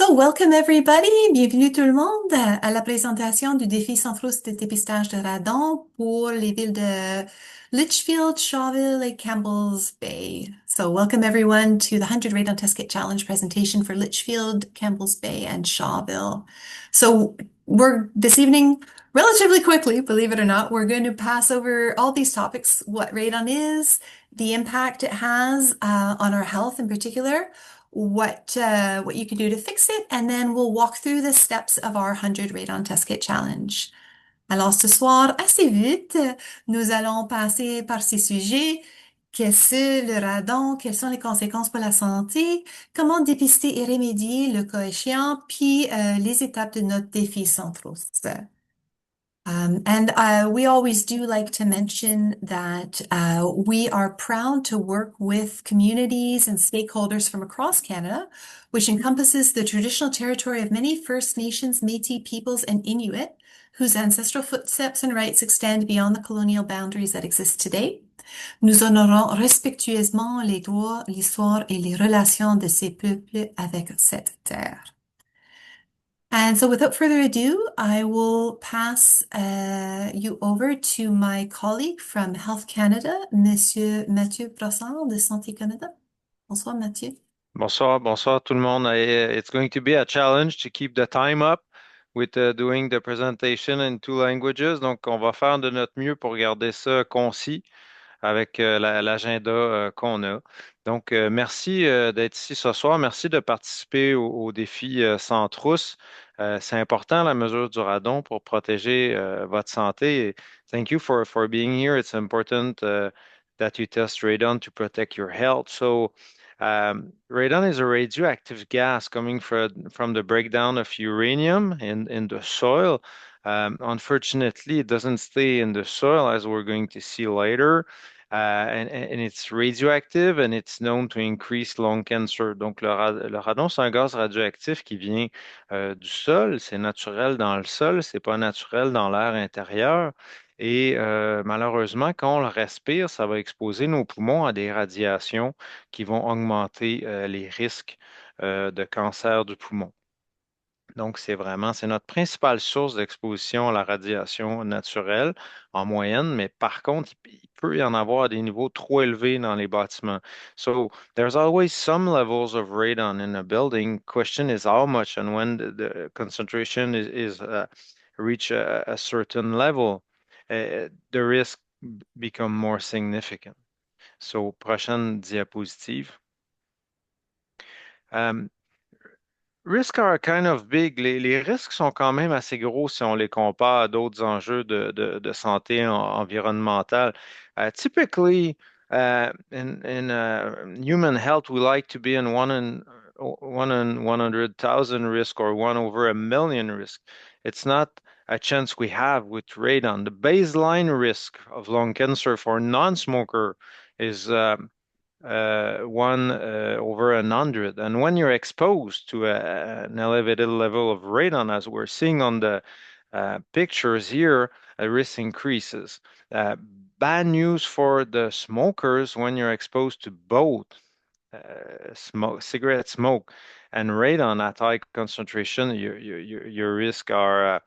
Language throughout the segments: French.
So, welcome everybody. Bienvenue tout le monde à la présentation du défi sans frousse de dépistage de radon pour les villes de Lietchfield, Shawville et Campbell's Bay. So, welcome everyone to the 100 Radon Test Kit Challenge presentation for Lietchfield, Campbell's Bay, and Shawville. So, we're this evening, relatively quickly, believe it or not, we're going to pass over all these topics, what radon is, the impact it has on our health in particular, what you can do to fix it, and then we'll walk through the steps of our 100 Radon Test Kit Challenge. Alors ce soir, assez vite, nous allons passer par ces sujets. Qu'est-ce le radon? Quelles sont les conséquences pour la santé? Comment dépister et remédier le cas échéant? Puis les étapes de notre défi sans frousse. And we always do like to mention that we are proud to work with communities and stakeholders from across Canada, which encompasses the traditional territory of many First Nations, Métis peoples, and Inuit, whose ancestral footsteps and rights extend beyond the colonial boundaries that exist today. Nous honorons respectueusement les droits, l'histoire et les relations de ces peuples avec cette terre. And so without further ado, I will pass you over to my colleague from Health Canada, Monsieur Mathieu Brassard de Santé Canada. Bonsoir, Mathieu. Bonsoir, bonsoir tout le monde. It's going to be a challenge to keep the time up with doing the presentation in two languages. Donc, on va faire de notre mieux pour garder ça concis avec l'agenda qu'on a. Donc, merci d'être ici ce soir. Merci de participer au défi sans trousse. C'est important la mesure du radon pour protéger votre santé. Thank you for being here. It's important that you test radon to protect your health. So, radon is a radioactive gas coming from the breakdown of uranium in the soil. Unfortunately, it doesn't stay in the soil, as we're going to see later. And it's radioactive and it's known to increase lung cancer. Donc, le radon, c'est un gaz radioactif qui vient du sol. C'est naturel dans le sol, c'est pas naturel dans l'air intérieur. Et malheureusement, quand on le respire, ça va exposer nos poumons à des radiations qui vont augmenter les risques de cancer du poumon. Donc, c'est notre principale source d'exposition à la radiation naturelle en moyenne, mais par contre, il peut y en avoir à des niveaux trop élevés dans les bâtiments. So, there's always some levels of radon in a building. Question is how much and when the concentration is reach a certain level, the risk become more significant. So, prochaine diapositive. Um, Risks are kind of big. Les risques sont quand même assez gros si on les compare à d'autres enjeux de santé environnementale. Typically, in human health, we like to be in 100,000 risk or 1/1,000,000 risk. It's not a chance we have with radon. The baseline risk of lung cancer for non-smoker is 1/100. And when you're exposed to an elevated level of radon, as we're seeing on the pictures here, risk increases. Bad news for the smokers when you're exposed to both cigarette smoke and radon at high concentration, your risk are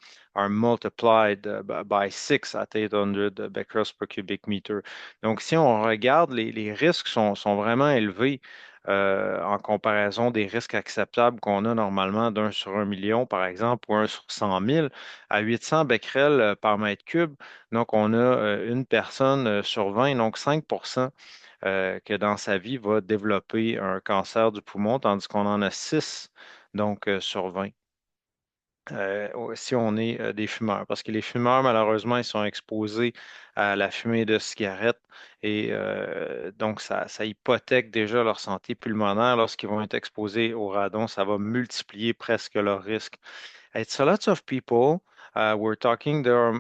multiplied by 6 at 800 becquerels per cubic meter. Donc, si on regarde, les risques sont vraiment élevés en comparaison des risques acceptables qu'on a normalement d'un sur 1 million, par exemple, ou un sur 100 000, à 800 becquerels par mètre cube. Donc, on a une personne sur 20, donc 5% que dans sa vie va développer un cancer du poumon, tandis qu'on en a 6, donc sur 20. Si on est des fumeurs, parce que les fumeurs, malheureusement, ils sont exposés à la fumée de cigarettes et donc ça hypothèque déjà leur santé pulmonaire. Lorsqu'ils vont être exposés au radon, ça va multiplier presque leur risque. It's a lot of people. We're talking there are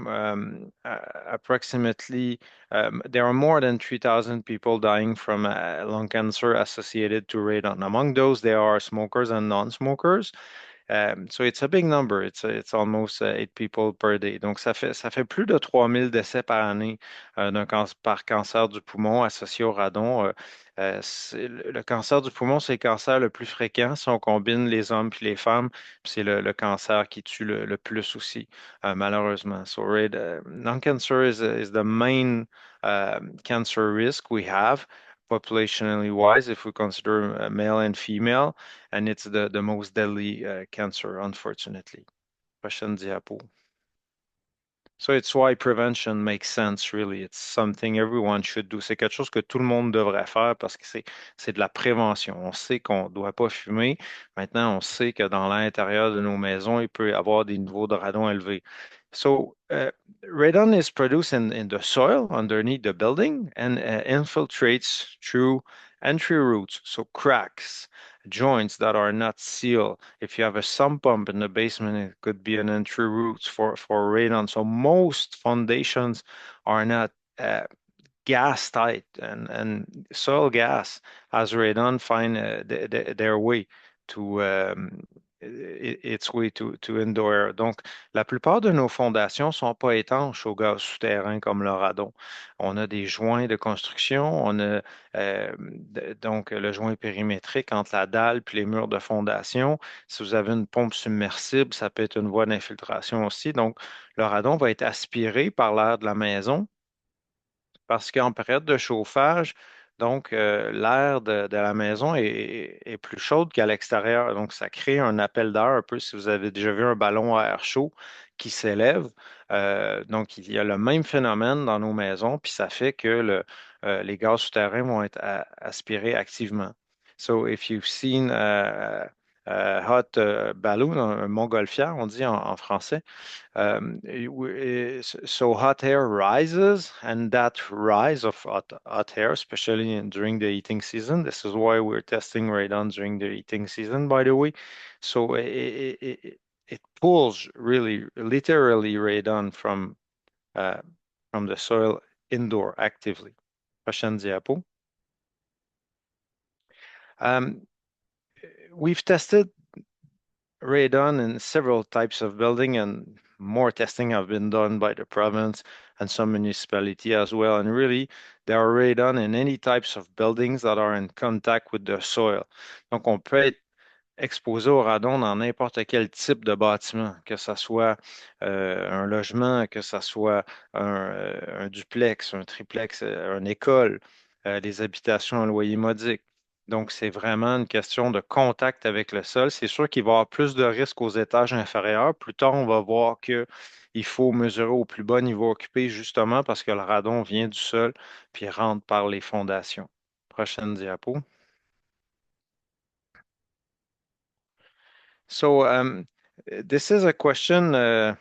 approximately there are more than 3,000 people dying from lung cancer associated to radon. Among those, there are smokers and non-smokers. So it's a big number. It's almost 8 people per day. Donc ça fait plus de 3000 décès par année par cancer du poumon associé au radon. Le cancer du poumon, c'est le cancer le plus fréquent si on combine les hommes puis les femmes. Puis c'est le cancer qui tue le plus aussi, malheureusement. So lung cancer is the main cancer risk we have populationally wise if we consider male and female. And it's the most deadly cancer, unfortunately. Prochaine diapo. So it's why prevention makes sense, really. It's something everyone should do. C'est quelque chose que tout le monde devrait faire parce que c'est de la prévention. On sait qu'on ne doit pas fumer. Maintenant, on sait que dans l'intérieur de nos maisons, il peut y avoir des niveaux de radon élevés. So, radon is produced in the soil underneath the building and infiltrates through entry routes, so cracks, joints that are not sealed. If you have a sump pump in the basement, it could be an entry route for radon. So most foundations are not uh, gas tight, and soil gas has radon find their way to its way to indoor air. Donc, la plupart de nos fondations sont pas étanches au gaz souterrain comme le radon. On a des joints de construction, on a donc le joint périmétrique entre la dalle puis les murs de fondation. Si vous avez une pompe submersible, ça peut être une voie d'infiltration aussi. Donc, le radon va être aspiré par l'air de la maison parce qu'en période de chauffage, donc l'air de la maison est plus chaude qu'à l'extérieur. Donc, ça crée un appel d'air, un peu si vous avez déjà vu un ballon à air chaud qui s'élève. Donc, il y a le même phénomène dans nos maisons, puis ça fait que les gaz souterrains vont être aspirés activement. So, if you've seen a hot balloon, un montgolfière, on dit en français, so hot air rises, and that rise of hot air, especially during the heating season, this is why we're testing radon during the heating season, by the way. So it pulls really, literally radon uh, from the soil indoor actively. Prochaine diapo. Um, we've tested radon in several types of building, and more testing have been done by the province and some municipality as well. And really, there are radon in any types of buildings that are in contact with the soil. Donc, on peut être exposé au radon dans n'importe quel type de bâtiment, que ce soit un logement, que ce soit un duplex, un triplex, une école, des habitations à loyer modique. Donc, c'est vraiment une question de contact avec le sol. C'est sûr qu'il va y avoir plus de risques aux étages inférieurs. Plus tard, on va voir qu'il faut mesurer au plus bas niveau occupé, justement parce que le radon vient du sol puis rentre par les fondations. Prochaine diapo. So, this is a question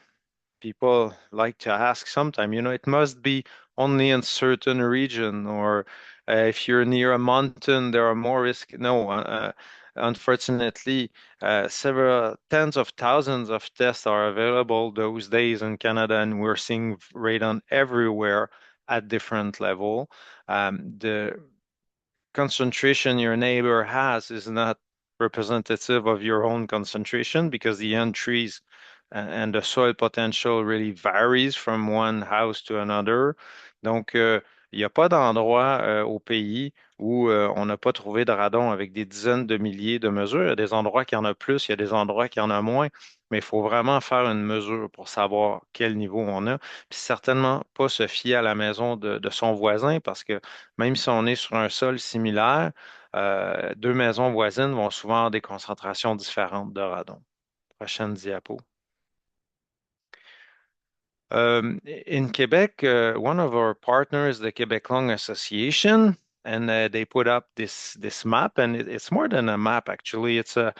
people like to ask sometime. It must be only in certain region, or if you're near a mountain, there are more risk. No, unfortunately, several tens of thousands of tests are available those days in Canada, and we're seeing radon everywhere at different level. The concentration your neighbor has is not representative of your own concentration because the entries and the soil potential really varies from one house to another. Donc, il n'y a pas d'endroit au pays où on n'a pas trouvé de radon avec des dizaines de milliers de mesures. Il y a des endroits qui en a plus, il y a des endroits qui en a moins, mais il faut vraiment faire une mesure pour savoir quel niveau on a. Puis certainement pas se fier à la maison de son voisin parce que même si on est sur un sol similaire, deux maisons voisines vont souvent avoir des concentrations différentes de radon. Prochaine diapo. In Quebec, one of our partners, the Quebec Lung Association, and they put up this map, and it's more than a map actually. It's a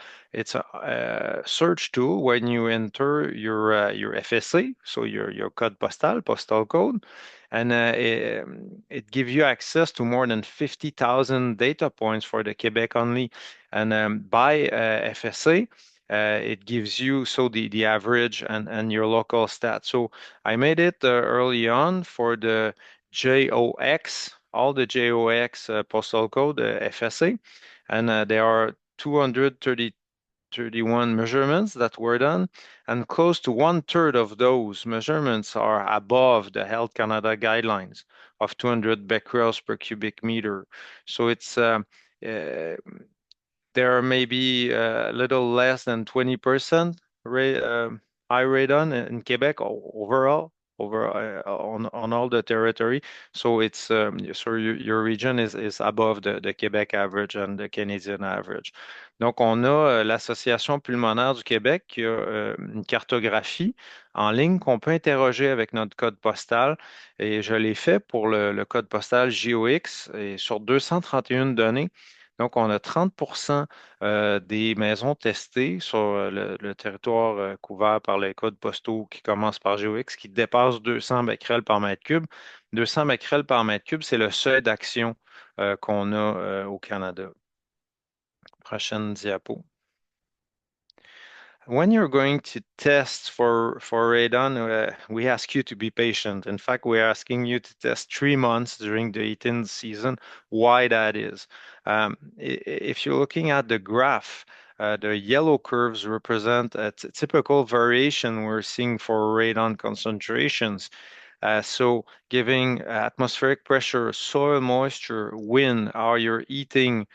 search tool when you enter your FSA, so your code postal code, and it gives you access to more than 50,000 data points for the Quebec only, and by FSA. It gives you the average and your local stats. So I made it early on for the JOX, all the JOX postal code, FSA, and there are 232 231 measurements that were done, and close to one-third of those measurements are above the Health Canada guidelines of 200 becquerels per cubic meter. So uh, there are maybe a little less than 20% high radon in Quebec overall, on all the territory. So your region is above the Quebec average and the Canadian average. Donc on a l'Association pulmonaire du Québec qui a une cartographie en ligne qu'on peut interroger avec notre code postal. Et je l'ai fait pour le code postal JOX et sur 231 données. Donc, on a 30% des maisons testées sur le territoire couvert par les codes postaux qui commencent par GOX qui dépassent 200 becquerels par mètre cube. 200 becquerels par mètre cube, c'est le seuil d'action qu'on a au Canada. Prochaine diapo. When you're going to test for radon, we ask you to be patient. In fact, we're asking you to test 3 months during the heating season. Why that is? If you're looking at the graph, the yellow curves represent a typical variation we're seeing for radon concentrations. So giving atmospheric pressure, soil moisture, wind, how you're eating,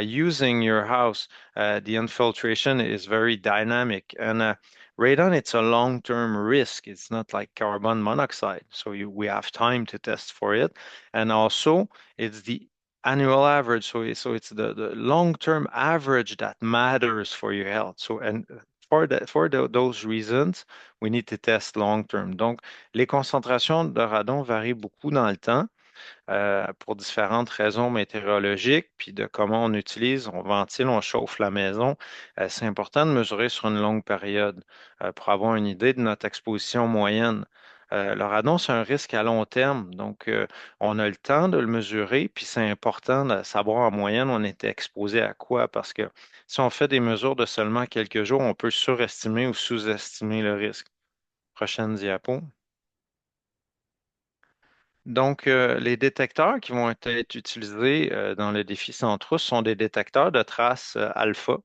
using your house, the infiltration is very dynamic. And radon, it's a long-term risk. It's not like carbon monoxide. So we have time to test for it. And also, it's the annual average. So it's the long-term average that matters for your health. So, and those reasons, we need to test long-term. Donc, les concentrations de radon varient beaucoup dans le temps pour différentes raisons météorologiques, puis de comment on utilise, on ventile, on chauffe la maison. C'est important de mesurer sur une longue période pour avoir une idée de notre exposition moyenne. Le radon, c'est un risque à long terme, donc on a le temps de le mesurer, puis c'est important de savoir en moyenne on était exposé à quoi, parce que si on fait des mesures de seulement quelques jours, on peut surestimer ou sous-estimer le risque. Prochaine diapo. Donc, les détecteurs qui vont être utilisés dans le défi sans trousse sont des détecteurs de traces alpha,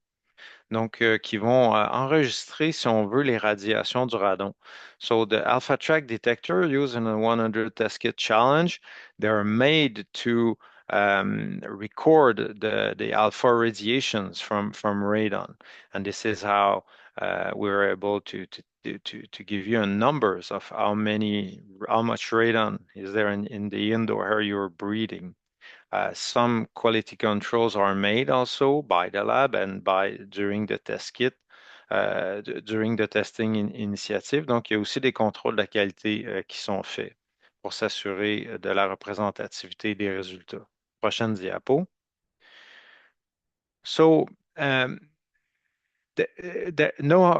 donc qui vont enregistrer, si on veut, les radiations du radon. So, the alpha track detector used in a 100 test kit challenge, they're made to record the alpha radiations from radon. And this is how we're able to give you a numbers of how much radon is there in the indoor air you're breathing. Some quality controls are made also by the lab and during the test kit, during the testing initiative. Donc, il y a aussi des contrôles de la qualité qui sont faits pour s'assurer de la représentativité des résultats. Prochaine diapo. So, um, there's no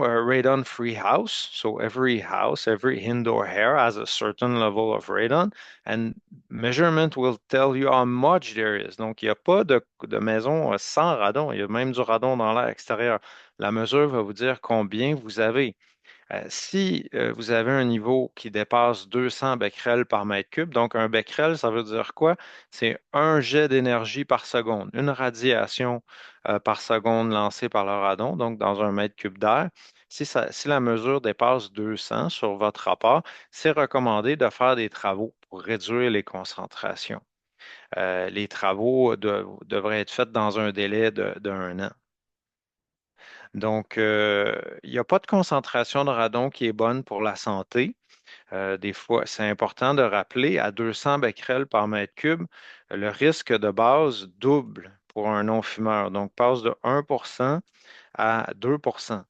radon-free house. So every house, every indoor air has a certain level of radon, and measurement will tell you how much there is. Donc, il n'y a pas de maison sans radon. Il y a même du radon dans l'air extérieur. La mesure va vous dire combien vous avez. Si vous avez un niveau qui dépasse 200 becquerels par mètre cube, donc un becquerel, ça veut dire quoi? C'est un jet d'énergie par seconde, une radiation par seconde lancée par le radon, donc dans un mètre cube d'air. Si la mesure dépasse 200 sur votre rapport, c'est recommandé de faire des travaux pour réduire les concentrations. Les travaux devraient être faits dans un délai d'un an. Donc, il n'y a pas de concentration de radon qui est bonne pour la santé. Des fois, c'est important de rappeler à 200 becquerels par mètre cube, le risque de base double pour un non-fumeur. Donc, passe de 1% à 2%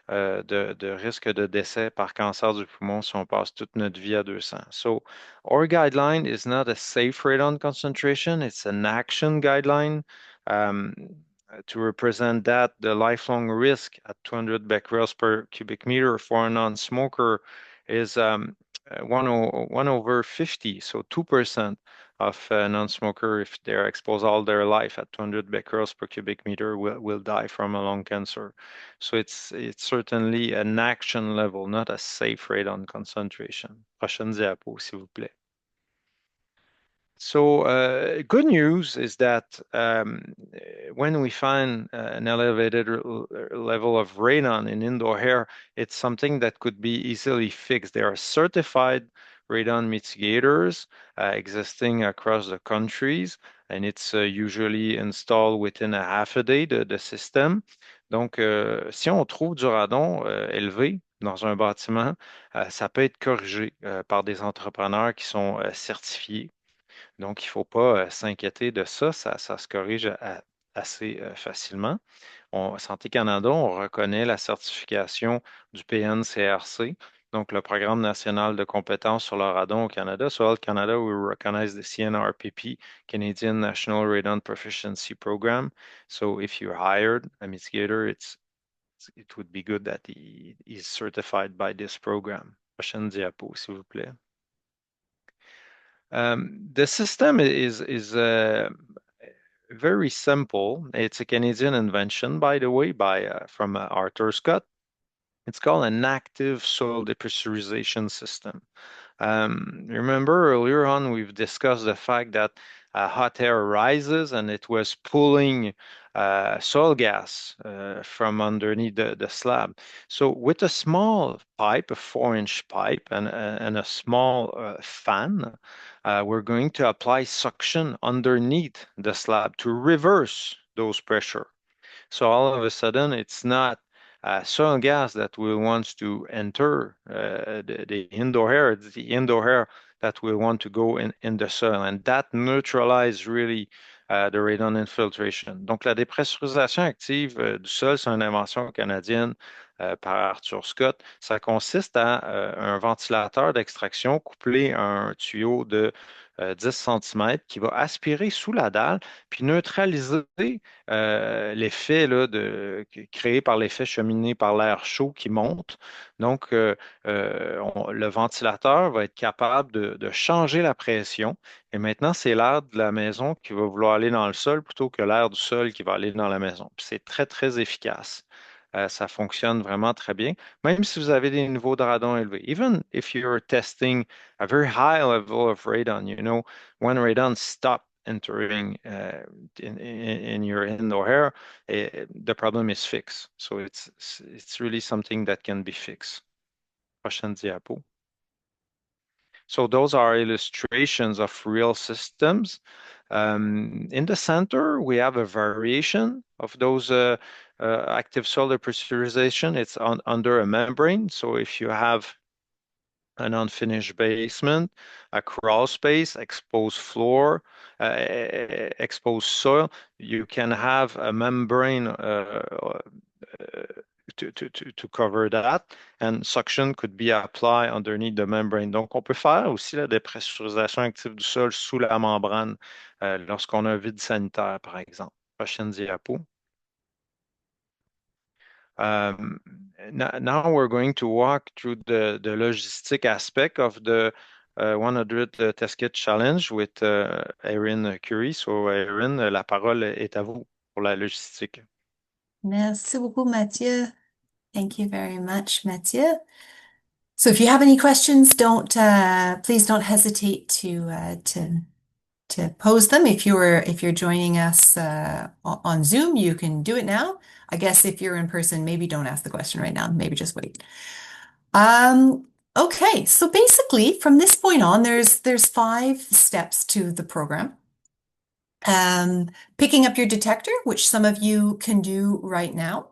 de risque de décès par cancer du poumon si on passe toute notre vie à 200. So, our guideline is not a safe radon concentration, it's an action guideline. Um, to represent that, the lifelong risk at 200 becquerels per cubic meter for a non-smoker is 1 over 50, so 2% of non-smoker, if they're exposed all their life at 200 becquerels per cubic meter, will die from a lung cancer. So it's certainly an action level, not a safe radon concentration. Prochaine diapo, s'il vous plaît. Good news is that when we find an elevated level of radon in indoor air, it's something that could be easily fixed. There are certified radon mitigators existing across the countries, and it's usually installed within a half a day, the système. Donc, si on trouve du radon élevé dans un bâtiment, ça peut être corrigé par des entrepreneurs qui sont certifiés. Donc, il ne faut pas s'inquiéter de ça. Ça se corrige assez facilement. Santé Canada, on reconnaît la certification du PNCRC, donc le Programme national de compétences sur le radon au Canada. So Health Canada, we recognize the CNRPP, Canadian National Radon Proficiency Program. So if you hired a mitigator, it would be good that he is certified by this program. Prochaine diapo, s'il vous plaît. The system is very simple. It's a Canadian invention, by the way, from Arthur Scott. It's called an active soil depressurization system. Remember earlier on, we've discussed the fact that hot air rises and it was pulling soil gas from underneath the slab. So with a small pipe, a 4-inch pipe, and a small fan, we're going to apply suction underneath the slab to reverse those pressure. So all of a sudden, it's not soil gas that will want to enter the indoor air. It's the indoor air that will want to go in the soil. And that neutralizes really the radon infiltration. Donc, la dépressurisation active du sol, c'est une invention canadienne par Arthur Scott. Ça consiste à un ventilateur d'extraction couplé à un tuyau de 10 cm qui va aspirer sous la dalle puis neutraliser l'effet là, créé par l'effet cheminé par l'air chaud qui monte. Donc, le ventilateur va être capable de changer la pression. Et maintenant, c'est l'air de la maison qui va vouloir aller dans le sol plutôt que l'air du sol qui va aller dans la maison. Puis c'est très, très efficace. Ça fonctionne vraiment très bien, même si vous avez des niveaux de radon élevés. Even if you're testing a very high level of radon, when radon stop entering in your indoor air, the problem is fixed. So it's really something that can be fixed. Prochaine diapo. So those are illustrations of real systems. In the center, we have a variation of those active solar pressurization. It's under a membrane. So if you have an unfinished basement, a crawl space, exposed floor, exposed soil, you can have a membrane to cover that, and suction could be applied underneath the membrane. Donc, on peut faire aussi la dépressurisation active du sol sous la membrane lorsqu'on a un vide sanitaire, par exemple. Prochaine diapo. Now we're going to walk through the logistic aspect of the 100 Test Kit Challenge with Erin Curie. So, Erin, la parole est à vous pour la logistique. Merci beaucoup, Mathieu. Thank you very much, Mathieu. So if you have any questions, please don't hesitate to pose them. If you're joining us on Zoom, you can do it now. I guess if you're in person, maybe don't ask the question right now. Maybe just wait. Okay, so basically from this point on, there's 5 steps to the program. Picking up your detector, which some of you can do right now,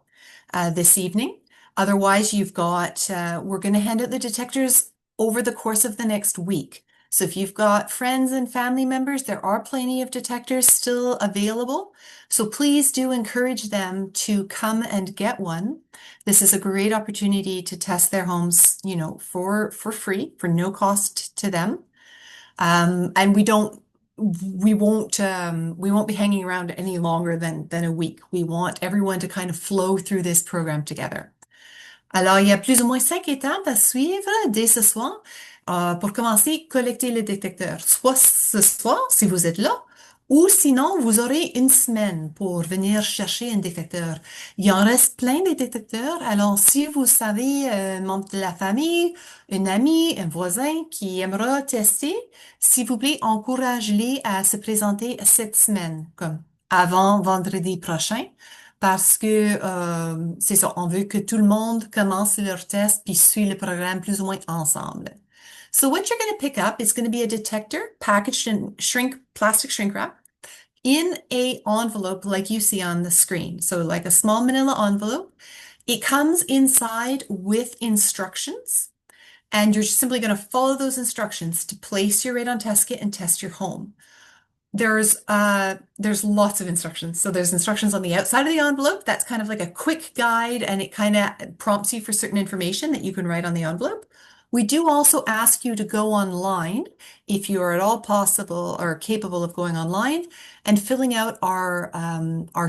this evening. Otherwise, we're going to hand out the detectors over the course of the next week. So if you've got friends and family members, there are plenty of detectors still available. So please do encourage them to come and get one. This is a great opportunity to test their homes, for free, for no cost to them. And we won't be hanging around any longer than a week. We want everyone to kind of flow through this program together. Alors, il y a plus ou moins 5 étapes à suivre dès ce soir. Pour commencer, collecter le détecteur, soit ce soir, si vous êtes là, Ou sinon, vous aurez une semaine pour venir chercher un détecteur. Il en reste plein de détecteurs. Alors, si vous savez, un membre de la famille, un ami, un voisin qui aimera tester, s'il vous plaît, encouragez-les à se présenter cette semaine, comme avant vendredi prochain, parce que c'est ça, on veut que tout le monde commence leur test puis suit le programme plus ou moins ensemble. So what you're going to pick up is going to be a detector packaged in plastic shrink wrap in a envelope like you see on the screen. So like a small manila envelope. It comes inside with instructions, and you're simply going to follow those instructions to place your radon test kit and test your home. There's lots of instructions. So there's instructions on the outside of the envelope. That's kind of like a quick guide, and it kind of prompts you for certain information that you can write on the envelope. We do also ask you to go online if you are at all possible or capable of going online and filling out our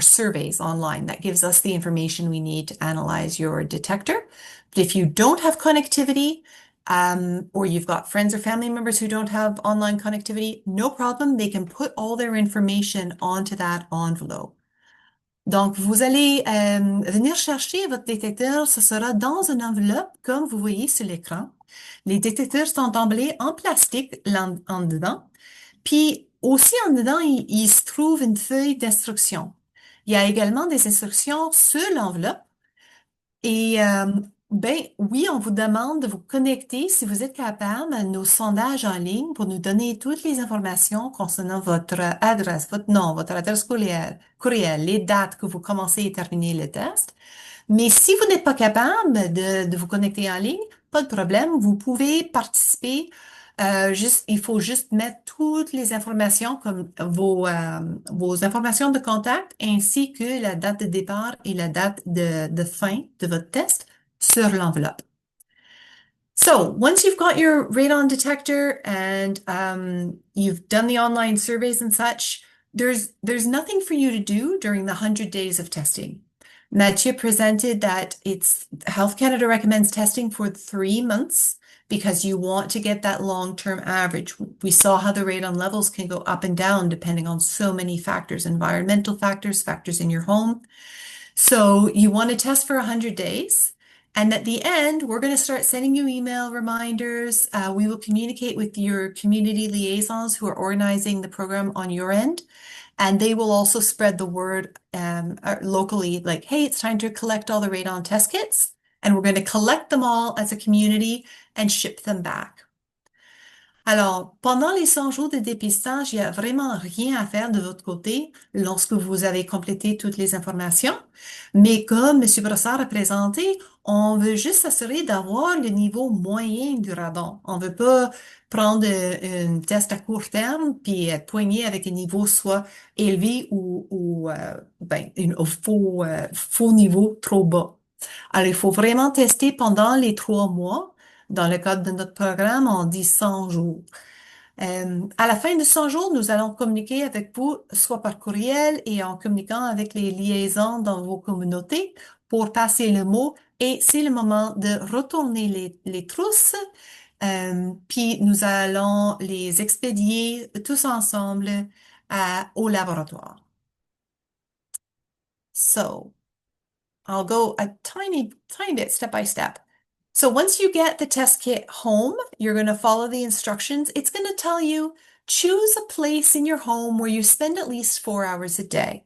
surveys online. That gives us the information we need to analyze your detector. But if you don't have connectivity, or you've got friends or family members who don't have online connectivity, no problem. They can put all their information onto that envelope. Donc, vous allez venir chercher votre détecteur. Ce sera dans une enveloppe, comme vous voyez sur l'écran. Les détecteurs sont emballés en plastique en dedans. Puis aussi en dedans, il se trouve une feuille d'instruction. Il y a également des instructions sur l'enveloppe. Et ben oui, on vous demande de vous connecter si vous êtes capable à nos sondages en ligne pour nous donner toutes les informations concernant votre adresse, votre nom, votre adresse courriel, les dates que vous commencez et terminez le test. Mais si vous n'êtes pas capable de vous connecter en ligne, pas de problème, vous pouvez participer. Il faut juste mettre toutes les informations comme vos informations de contact ainsi que la date de départ et la date de fin de votre test sur l'enveloppe. So once you've got your radon detector and you've done the online surveys and such, there's nothing for you to do during the 100 days of testing. Mathieu presented that Health Canada recommends testing for 3 months because you want to get that long-term average. We saw how the radon levels can go up and down depending on so many factors, environmental factors, factors in your home. So you want to test for 100 days. And at the end, we're going to start sending you email reminders. We will communicate with your community liaisons who are organizing the program on your end. And they will also spread the word locally, like, hey, it's time to collect all the radon test kits. And we're going to collect them all as a community and ship them back. Alors, pendant les 100 jours de dépistage, il n'y a vraiment rien à faire de votre côté lorsque vous avez complété toutes les informations. Mais comme M. Brossard a présenté, on veut juste s'assurer d'avoir le niveau moyen du radon. On veut pas prendre un test à court terme puis être poigné avec un niveau soit élevé ou un faux niveau trop bas. Alors, il faut vraiment tester pendant les 3 mois. Dans le cadre de notre programme, on dit 100 jours. À la fin de 100 jours, nous allons communiquer avec vous, soit par courriel et en communiquant avec les liaisons dans vos communautés pour passer le mot. Et c'est le moment de retourner les trousses. Puis nous allons les expédier tous ensemble au laboratoire. So, I'll go a tiny bit step by step. So once you get the test kit home, you're going to follow the instructions. It's going to tell you, choose a place in your home where you spend at least 4 hours a day.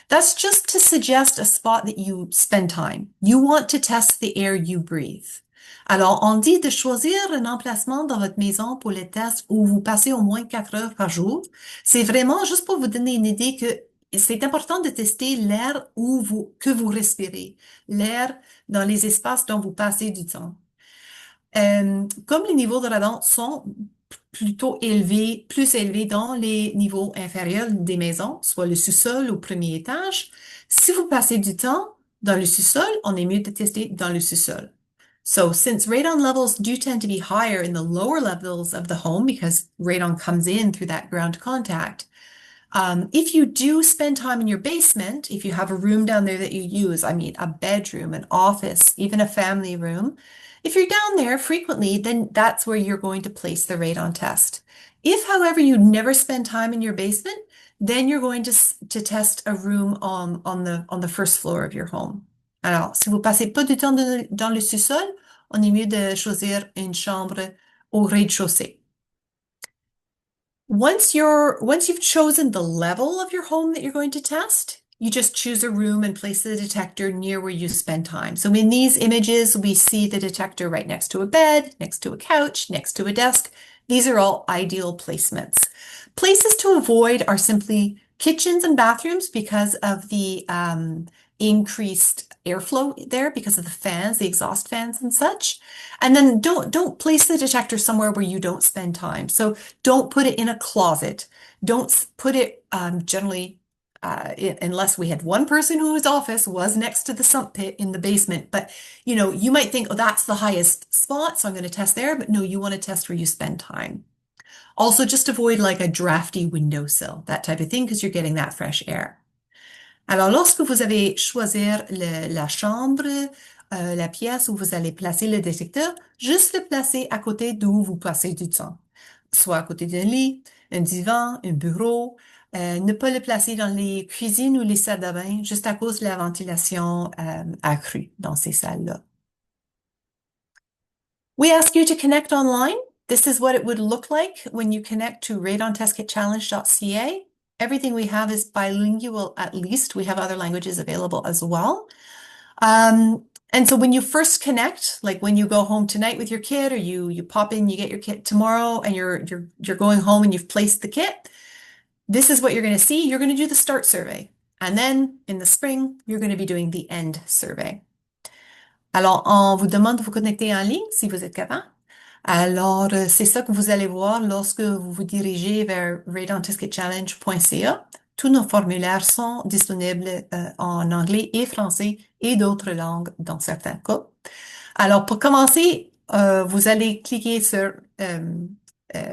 That's just to suggest a spot that you spend time. You want to test the air you breathe. Alors, on dit de choisir un emplacement dans votre maison pour les tests où vous passez au moins 4 heures par jour. C'est vraiment juste pour vous donner une idée que c'est important de tester l'air que vous respirez, l'air dans les espaces dont vous passez du temps. Comme les niveaux de radon sont plutôt élevés, plus élevés dans les niveaux inférieurs des maisons, soit le sous-sol ou premier étage, si vous passez du temps dans le sous-sol, on est mieux de tester dans le sous-sol. So since radon levels do tend to be higher in the lower levels of the home because radon comes in through that ground contact, if you do spend time in your basement, if you have a room down there that you use, I mean, a bedroom, an office, even a family room, if you're down there frequently, then that's where you're going to place the radon test. If, however, you never spend time in your basement, Then you're going to test a room on the first floor of your home. Alors, si vous passez pas du temps dans le sous-sol, on est mieux de choisir une chambre au rez-de-chaussée. Once you've chosen the level of your home that you're going to test, you just choose a room and place the detector near where you spend time. So in these images, we see the detector right next to a bed, next to a couch, next to a desk. These are all ideal placements. Places to avoid are simply kitchens and bathrooms because of the increased airflow there because of the fans, the exhaust fans and such. And then don't place the detector somewhere where you don't spend time. So don't put it in a closet. Don't put it generally, unless we had one person whose office was next to the sump pit in the basement. But you might think, oh, that's the highest spot, so I'm going to test there. But no, you want to test where you spend time. Also, just avoid like a drafty windowsill, that type of thing, because you're getting that fresh air. Alors, lorsque vous avez choisir la chambre, la pièce où vous allez placer le détecteur, juste le placer à côté d'où vous passez du temps. Soit à côté d'un lit, un divan, un bureau. Ne pas le placer dans les cuisines ou les salles de bain, juste à cause de la ventilation accrue dans ces salles-là. We ask you to connect online. This is what it would look like when you connect to radontestkitchallenge.ca. Everything we have is bilingual at least. We have other languages available as well. And so when you first connect, like when you go home tonight with your kid or you pop in, you get your kit tomorrow and you're going home and you've placed the kit, this is what you're going to see. You're going to do the start survey. And then in the spring, you're going to be doing the end survey. Alors, on vous demande de vous connecter en ligne si vous êtes capable. Alors, c'est ça que vous allez voir lorsque vous vous dirigez vers radontestkitchallenge.ca. Tous nos formulaires sont disponibles en anglais et français et d'autres langues dans certains cas. Alors, pour commencer, vous allez cliquer sur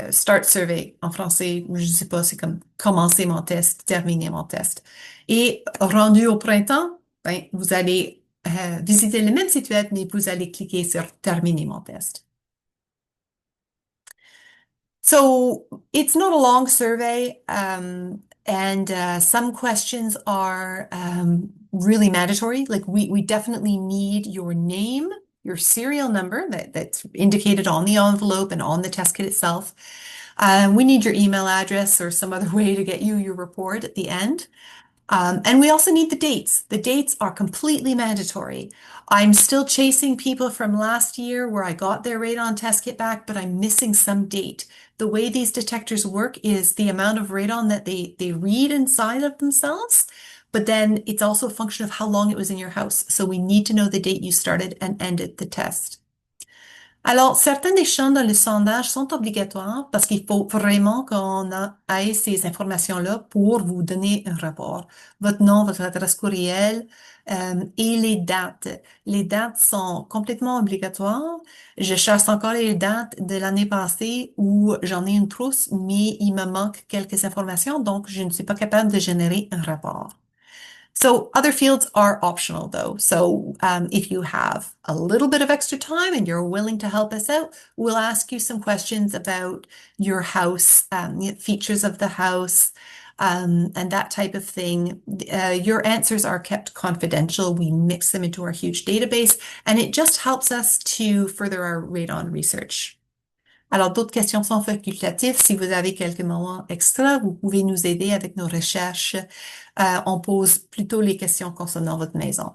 Start Survey en français, je ne sais pas, c'est comme commencer mon test, terminer mon test. Et rendu au printemps, ben, vous allez visiter le même site web, mais vous allez cliquer sur terminer mon test. So it's not a long survey, and some questions are really mandatory. Like we definitely need your name, your serial number that's indicated on the envelope and on the test kit itself. We need your email address or some other way to get you your report at the end. And we also need the dates. The dates are completely mandatory. I'm still chasing people from last year where I got their radon test kit back, but I'm missing some date. The way these detectors work is the amount of radon that they read inside of themselves, but then it's also a function of how long it was in your house. So we need to know the date you started and ended the test. Alors, certains des champs dans le sondage sont obligatoires parce qu'il faut vraiment qu'on ait ces informations-là pour vous donner un rapport. Votre nom, votre adresse courriel et les dates. Les dates sont complètement obligatoires. Je cherche encore les dates de l'année passée où j'en ai une trousse, mais il me manque quelques informations, donc je ne suis pas capable de générer un rapport. So other fields are optional though. So if you have a little bit of extra time and you're willing to help us out, we'll ask you some questions about your house, features of the house, and that type of thing. Your answers are kept confidential. We mix them into our huge database, and it just helps us to further our radon research. Alors, d'autres questions sont facultatives. Si vous avez quelques moments extra, vous pouvez nous aider avec nos recherches. On pose plutôt les questions concernant votre maison.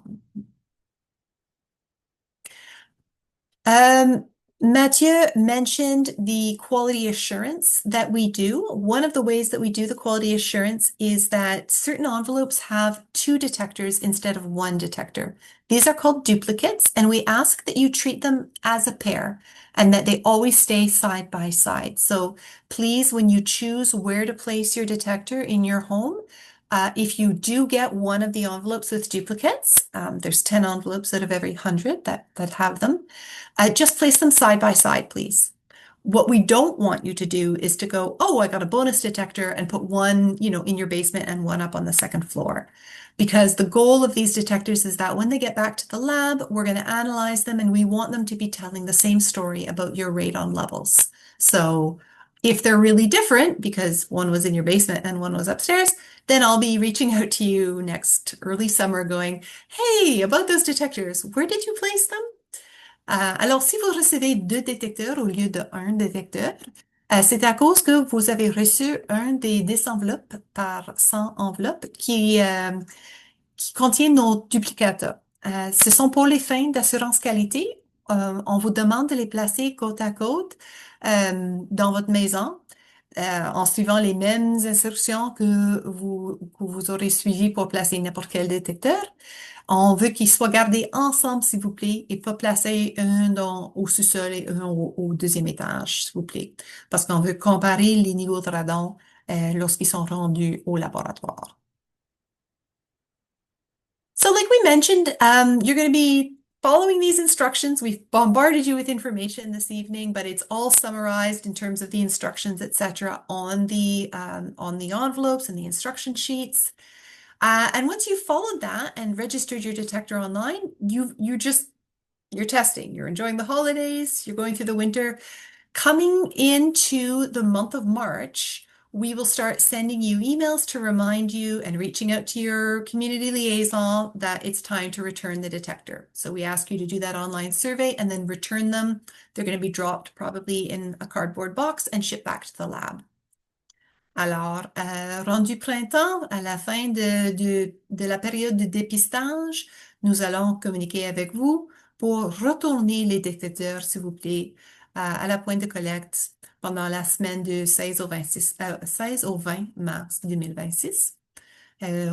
Mathieu mentioned the quality assurance that we do. One of the ways that we do the quality assurance is that certain envelopes have two detectors instead of one detector. These are called duplicates, and we ask that you treat them as a pair and that they always stay side by side. So please, when you choose where to place your detector in your home, if you do get one of the envelopes with duplicates, there's 10 envelopes out of every 100 that have them, just place them side by side, please. What we don't want you to do is to go, oh, I got a bonus detector and put one, in your basement and one up on the second floor. Because the goal of these detectors is that when they get back to the lab, we're going to analyze them and we want them to be telling the same story about your radon levels. So If they're really different, because one was in your basement and one was upstairs, then I'll be reaching out to you next early summer going, hey, about those detectors, where did you place them? Alors, si vous recevez deux détecteurs au lieu de un détecteur, c'est à cause que vous avez reçu un des 10 enveloppes par 100 enveloppes qui contiennent nos duplicateurs. Ce sont pour les fins d'assurance qualité. On vous demande de les placer côte à côte dans votre maison en suivant les mêmes instructions que vous aurez suivies pour placer n'importe quel détecteur. On veut qu'ils soient gardés ensemble, s'il vous plaît, et pas placer au sous-sol et un au deuxième étage, s'il vous plaît, parce qu'on veut comparer les niveaux de radon lorsqu'ils sont rendus au laboratoire. So like we mentioned, you're going to be following these instructions. We've bombarded you with information this evening, but it's all summarized in terms of the instructions, etc., on the envelopes and the instruction sheets. And once you've followed that and registered your detector online, you're testing. You're enjoying the holidays. You're going through the winter. Coming into the month of March, we will start sending you emails to remind you and reaching out to your community liaison that it's time to return the detector. So we ask you to do that online survey and then return them. They're going to be dropped probably in a cardboard box and shipped back to the lab. Alors, rendu printemps, à la fin de la période de dépistage, nous allons communiquer avec vous pour retourner les détecteurs, s'il vous plaît, à la pointe de collecte pendant la semaine du 16 au 20 mars 2026.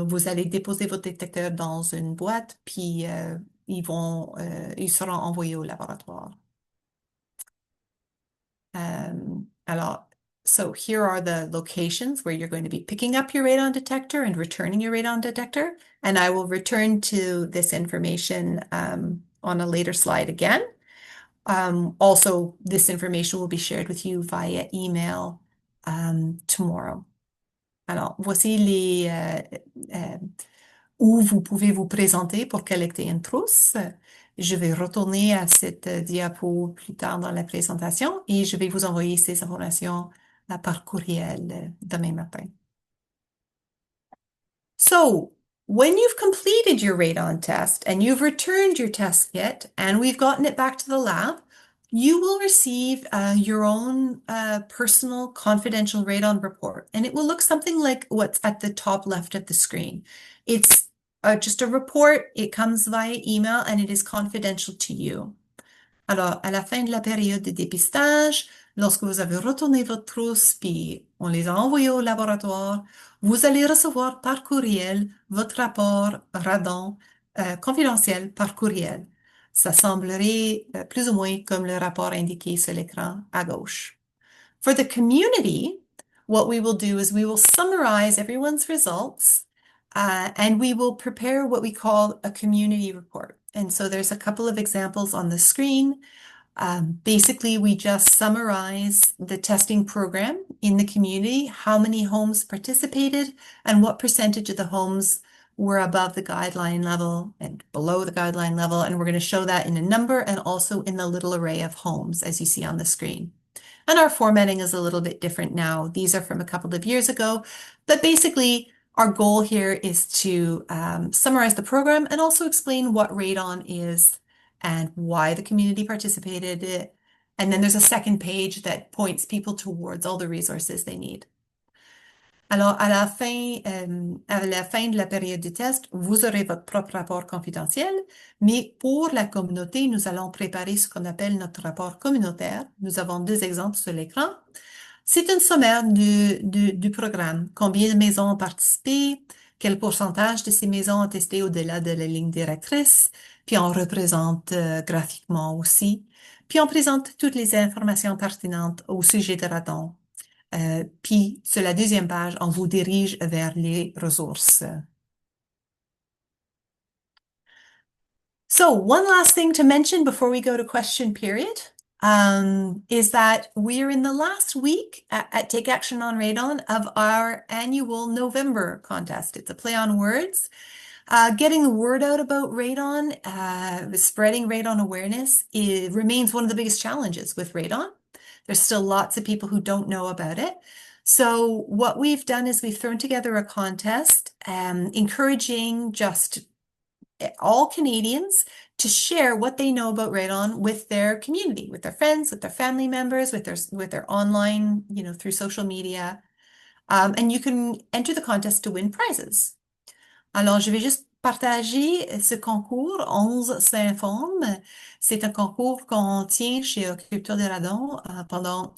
Vous allez déposer vos détecteurs dans une boîte, puis ils seront envoyés au laboratoire. Alors, so here are the locations where you're going to be picking up your radon detector and returning your radon detector. And I will return to this information on a later slide again. Also, this information will be shared with you via email tomorrow. Alors, voici où vous pouvez vous présenter pour collecter une trousse. Je vais retourner à cette diapo plus tard dans la présentation et je vais vous envoyer ces informations par courriel demain matin. So, when you've completed your radon test and you've returned your test kit and we've gotten it back to the lab, you will receive your own personal confidential radon report, and it will look something like what's at the top left of the screen. It's just a report. It comes via email and it is confidential to you. Alors, à la fin de la période de dépistage, lorsque vous avez retourné votre trousse puis on les a envoyés au laboratoire, vous allez recevoir par courriel votre rapport radon confidentiel par courriel. Ça semblerait plus ou moins comme le rapport indiqué sur l'écran à gauche. For the community, what we will do is we will summarize everyone's results and we will prepare what we call a community report. And so there's a couple of examples on the screen. Basically, we just summarize the testing program in the community, how many homes participated, and what percentage of the homes were above the guideline level and below the guideline level. And we're going to show that in a number and also in the little array of homes, as you see on the screen. And our formatting is a little bit different now. These are from a couple of years ago, but basically, our goal here is to summarize the program and also explain what radon is and why the community participated. And then there's a second page that points people towards all the resources they need. Alors, à la fin de la période du test, vous aurez votre propre rapport confidentiel, mais pour la communauté, nous allons préparer ce qu'on appelle notre rapport communautaire. Nous avons deux exemples sur l'écran. C'est un sommaire du programme. Combien de maisons ont participé? Quel pourcentage de ces maisons ont testé au-delà de la ligne directrice? Puis on représente graphiquement aussi. Puis on présente toutes les informations pertinentes au sujet de radon. Puis sur la deuxième page, on vous dirige vers les ressources. So one last thing to mention before we go to question period. Is that we're in the last week at Take Action on Radon of our annual November contest. It's a play on words. Getting the word out about radon, spreading radon awareness, remains one of the biggest challenges with radon. There's still lots of people who don't know about it. So what we've done is we've thrown together a contest, encouraging just all Canadians to share what they know about radon with their community, with their friends, with their family members, with their online, through social media. And you can enter the contest to win prizes. Alors, je vais juste partager ce concours 11 s'informe. C'est un concours qu'on tient chez Occulture de Radon pendant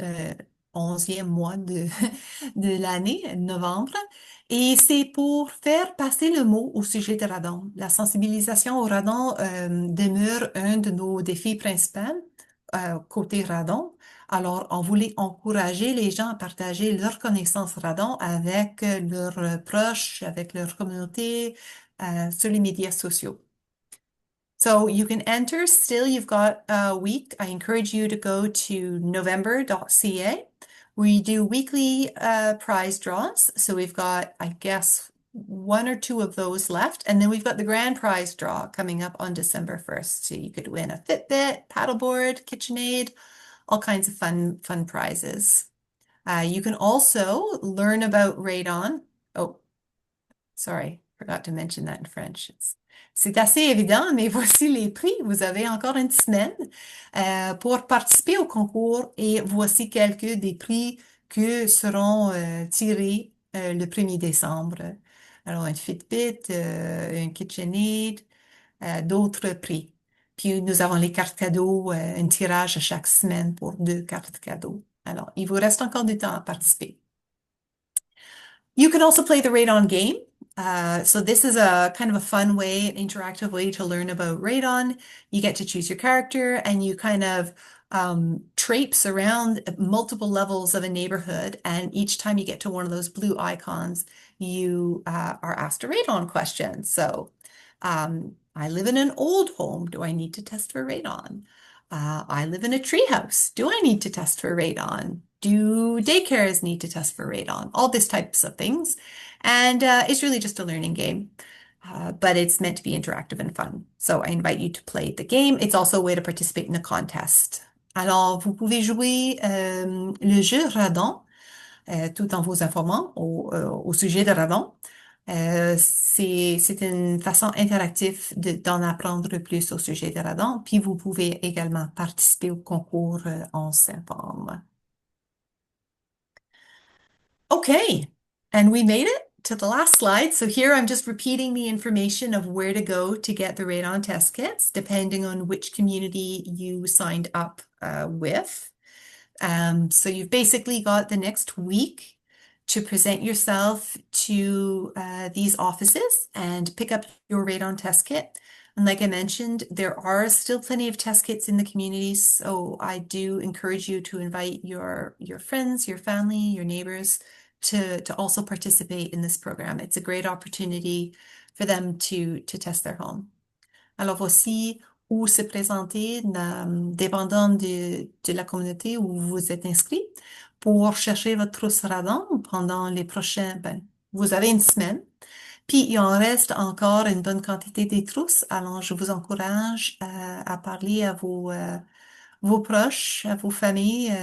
11e mois de l'année, novembre. Et c'est pour faire passer le mot au sujet de radon. La sensibilisation au radon demeure un de nos défis principaux côté radon. Alors, on voulait encourager les gens à partager leurs connaissances radon avec leurs proches, avec leur communauté, sur les médias sociaux. So you can enter still, you've got a week. I encourage you to go to november.ca. We do weekly prize draws. So we've got, I guess, one or two of those left. And then we've got the grand prize draw coming up on December 1st. So you could win a Fitbit, paddleboard, KitchenAid, all kinds of fun prizes. You can also learn about radon. Oh, sorry, forgot to mention that in French. C'est assez évident, mais voici les prix. Vous avez encore une semaine pour participer au concours et voici quelques des prix que seront tirés le 1er décembre. Alors, un Fitbit, un KitchenAid, d'autres prix. Puis nous avons les cartes cadeaux, un tirage à chaque semaine pour 2 cartes cadeaux. Alors, il vous reste encore du temps à participer. You can also play the radon game. So this is a kind of a fun way, an interactive way to learn about radon. You get to choose your character and you kind of traipse around multiple levels of a neighborhood. And each time you get to one of those blue icons, you are asked a radon question. So I live in an old home. Do I need to test for radon? I live in a treehouse. Do I need to test for radon? Do daycares need to test for radon? All these types of things. And it's really just a learning game, but it's meant to be interactive and fun. So I invite you to play the game. It's also a way to participate in the contest. Alors, vous pouvez jouer le jeu Radon tout en vous informant au sujet de radon. C'est une façon interactive d'en apprendre plus au sujet de radon. Puis vous pouvez également participer au concours en septembre. Okay, and we made it to the last slide. So here I'm just repeating the information of where to go to get the Radon Test Kits, depending on which community you signed up with. So you've basically got the next week to present yourself to these offices and pick up your Radon Test Kit. And like I mentioned, there are still plenty of test kits in the community, so I do encourage you to invite your friends, your family, your neighbors to also participate in this program. It's a great opportunity for them to test their home. Alors voici où se présenter, dépendant de la communauté où vous êtes inscrit, pour chercher votre trousse radon pendant les prochains, vous avez une semaine, puis il en reste encore une bonne quantité des trousses, alors je vous encourage à parler à vos proches, à vos familles,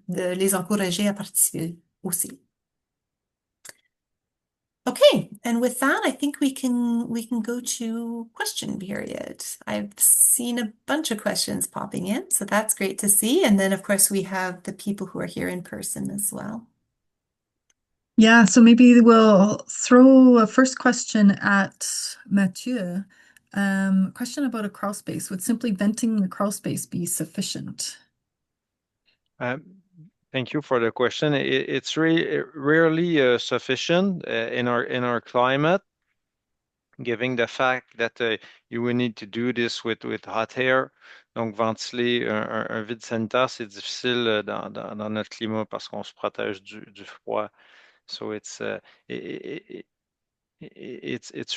de les encourager à participer aussi. Okay, and with that, I think we can go to question period. I've seen a bunch of questions popping in, so that's great to see. And then, of course, we have the people who are here in person as well. Yeah, so maybe we'll throw a first question at Mathieu. Question about a crawl space. Would simply venting the crawl space be sufficient? Thank you for the question. It's rarely sufficient in our climate, given the fact that you will need to do this with hot air. Donc, ventiler un vide sanitaire, c'est difficile dans notre climat parce qu'on se protège du froid. So it's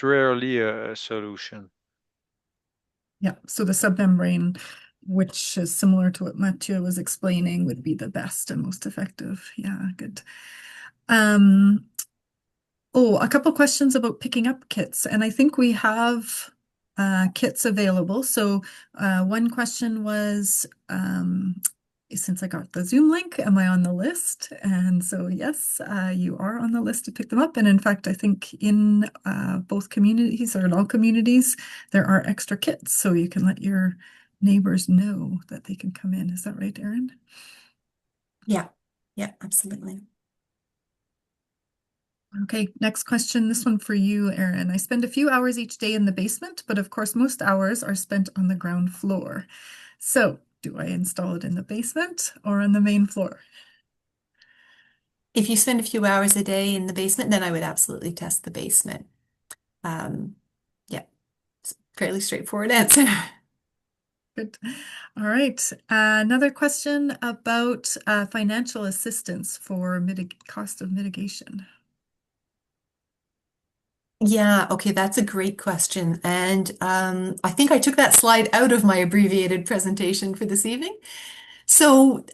rarely a solution. Yeah, so the submembrane, which is similar to what Mathieu was explaining, would be the best and most effective. Yeah, good. Oh, a couple questions about picking up kits, and I think we have kits available. So one question was since I got the Zoom link, am I on the list? And so, yes, you are on the list to pick them up. And in fact, I think in both communities or in all communities, there are extra kits. So you can let your neighbors know that they can come in. Is that right, Erin? Yeah, yeah, absolutely. Okay, next question. This one for you, Erin. I spend a few hours each day in the basement, but of course, most hours are spent on the ground floor. So, do I install it in the basement or on the main floor? If you spend a few hours a day in the basement, then I would absolutely test the basement. Um, yeah, it's a fairly straightforward answer. Good. All right. Another question about financial assistance for cost of mitigation. Yeah, okay, that's a great question. And I think I took that slide out of my abbreviated presentation for this evening. So,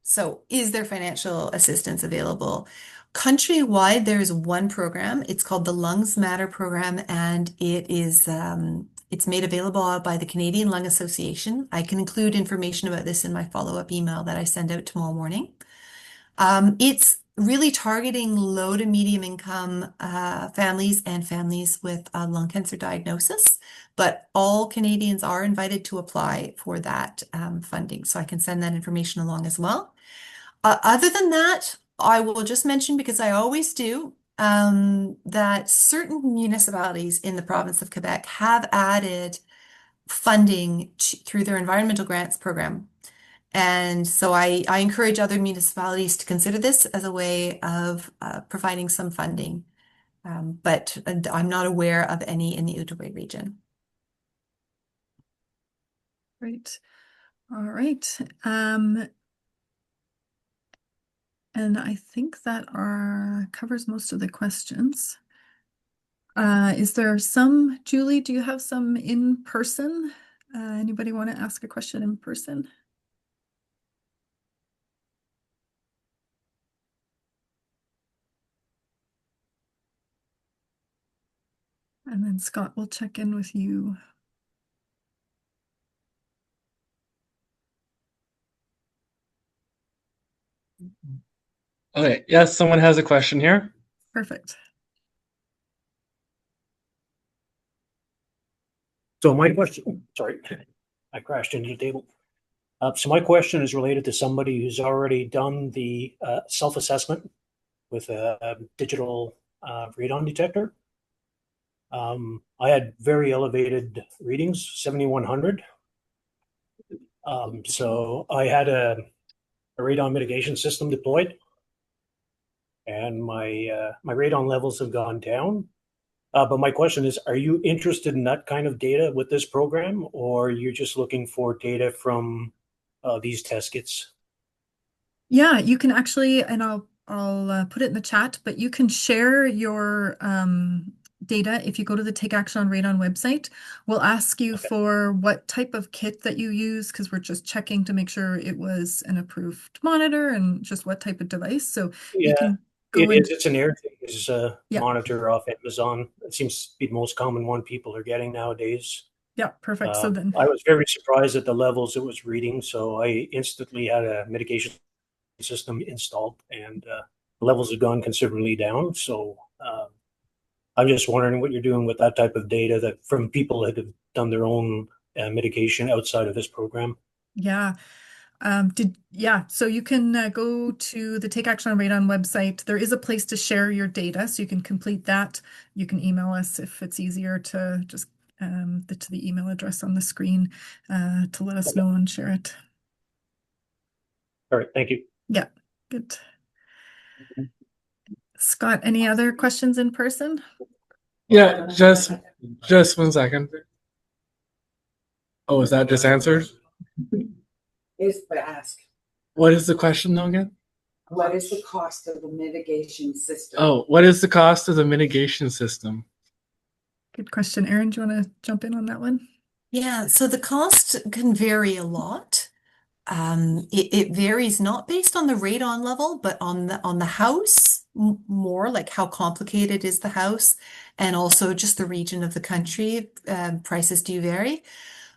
so is there financial assistance available? Countrywide, there's one program. It's called the Lungs Matter program, and it's made available by the Canadian Lung Association. I can include information about this in my follow-up email that I send out tomorrow morning. It's really targeting low to medium income families and families with a lung cancer diagnosis, but all Canadians are invited to apply for that funding. So I can send that information along as well. Other than that, I will just mention, because I always do, that certain municipalities in the province of Quebec have added funding through their environmental grants program. And so I encourage other municipalities to consider this as a way of providing some funding. But I'm not aware of any in the Outaouais region. Great. All right. And I think that covers most of the questions. Is there some, Julie, do you have some in person? Anybody want to ask a question in person? And then Scott will check in with you. Okay, yes, someone has a question here. Perfect. So my question, sorry, I crashed into the table. So my question is related to somebody who's already done the self-assessment with a digital radon detector. I had very elevated readings, 7,100. So I had a radon mitigation system deployed, and my radon levels have gone down. But my question is, are you interested in that kind of data with this program, or you're just looking for data from these test kits? Yeah, you can actually, and I'll put it in the chat, but you can share your data if you go to the Take Action on Radon website. We'll ask you Okay. for what type of kit that you use, because we're just checking to make sure it was an approved monitor and just what type of device. So you Yeah, can it go in. is. It's an AirTags Yeah, monitor off Amazon. It seems to be the most common one people are getting nowadays. yeah, perfect. So then, I was very surprised at the levels it was reading, so I instantly had a mitigation system installed, and the levels have gone considerably down. So I'm just wondering what you're doing with that type of data that from people that have done their own mitigation outside of this program. yeah. So you can go to the Take Action on Radon website. There is a place to share your data, so you can complete that. You can email us if it's easier to just to the email address on the screen to let us Okay. know and share it. All right, thank you. Yeah, good. Scott, any other questions in person? Yeah, just 1 second. Oh, is that just answered? Is to ask, What is the question though again? what is the cost of the mitigation system? Oh, what is the cost of the mitigation system? Good question. Erin, do you want to jump in on that one? Yeah, so the cost can vary a lot. It varies not based on the radon level, but on the house, more like how complicated is the house, and also just the region of the country. Prices do vary,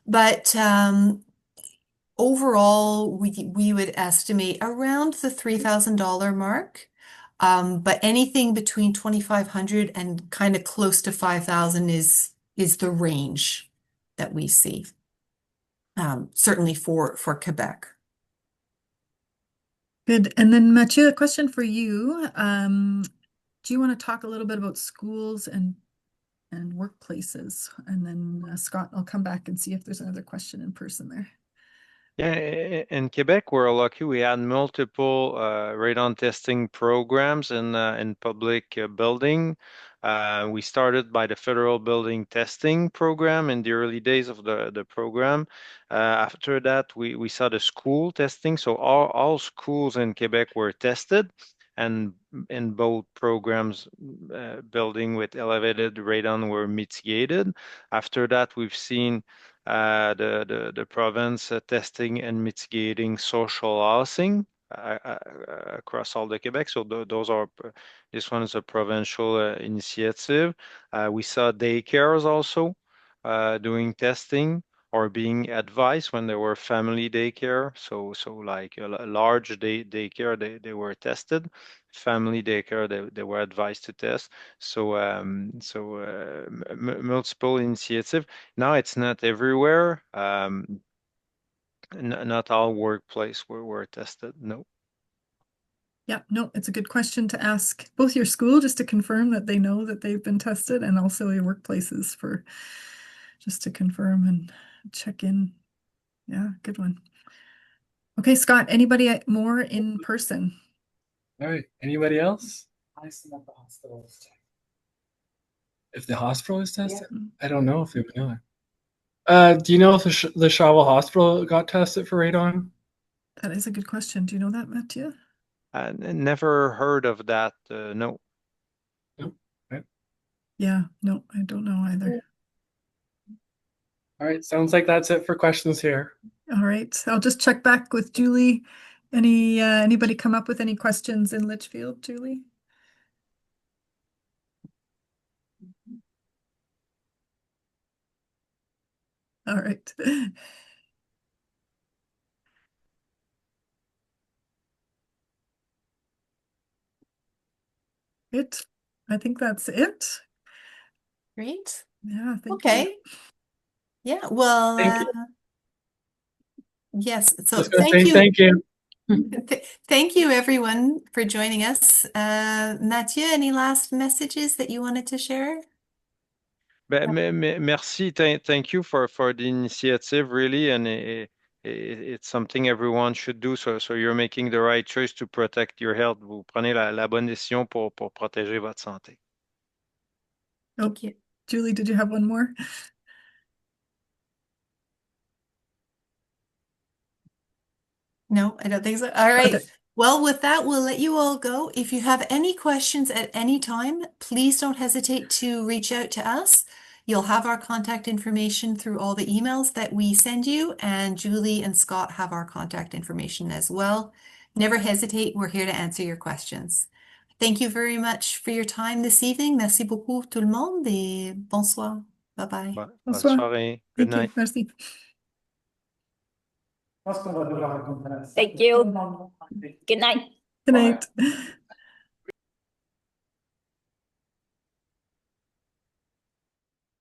but overall, we would estimate around the $3,000 mark. But anything between 2,500 and kind of close to 5,000 is the range that we see. Certainly for Quebec. Good. And then Mathieu, a question for you. Do you want to talk a little bit about schools and workplaces? And then Scott, I'll come back and see if there's another question in person there. Yeah, in Quebec, we're lucky. We had multiple radon testing programs in public building. We started by the federal building testing program in the early days of the program. After that, we saw the school testing. So all schools in Quebec were tested, and in both programs, building with elevated radon were mitigated. After that, we've seen the province testing and mitigating social housing across all the Quebec. So this one is a provincial initiative. We saw daycares also doing testing or being advised when there were family daycare. So like a large daycare, they were tested. Family daycare, they were advised to test. So multiple initiative. Now it's not everywhere. Not all workplace were tested. No. Yeah, no, it's a good question to ask both your school just to confirm that they know that they've been tested, and also your workplaces for just to confirm and check in. Yeah, good one. Okay, Scott, anybody more in person? All right. Anybody else? I assume that the hospital is checked. If the hospital is tested, Yeah. I don't know if they would know that. Do you know if the Shawville Hospital got tested for radon? That is a good question. Do you know that, Mathieu? Never heard of that. No. Nope. Right. Yeah, no, I don't know either. All right. Sounds like that's it for questions here. All right, I'll just check back with Julie. Anybody come up with any questions in Lietchfield, Julie? All right. Good. I think that's it. Great. Yeah, thank you. Okay. Yeah, well, Thank you. yes, so Just gonna thank say you. thank you. Thank you everyone for joining us. Mathieu, any last messages that you wanted to share? Merci. Thank you for the initiative, really, and it's something everyone should do. So you're making the right choice to protect your health. Vous prenez la bonne décision pour protéger votre santé. Thank you. Julie, did you have one more? No, I don't think so. All right. Okay. Well, with that, we'll let you all go. If you have any questions at any time, please don't hesitate to reach out to us. You'll have our contact information through all the emails that we send you, and Julie and Scott have our contact information as well. Never hesitate. We're here to answer your questions. Thank you very much for your time this evening. Merci beaucoup tout le monde et bonsoir. Bye-bye. Bonne Bonsoir. soirée. Good Thank you. night. Merci. Thank you. Good night. Good night.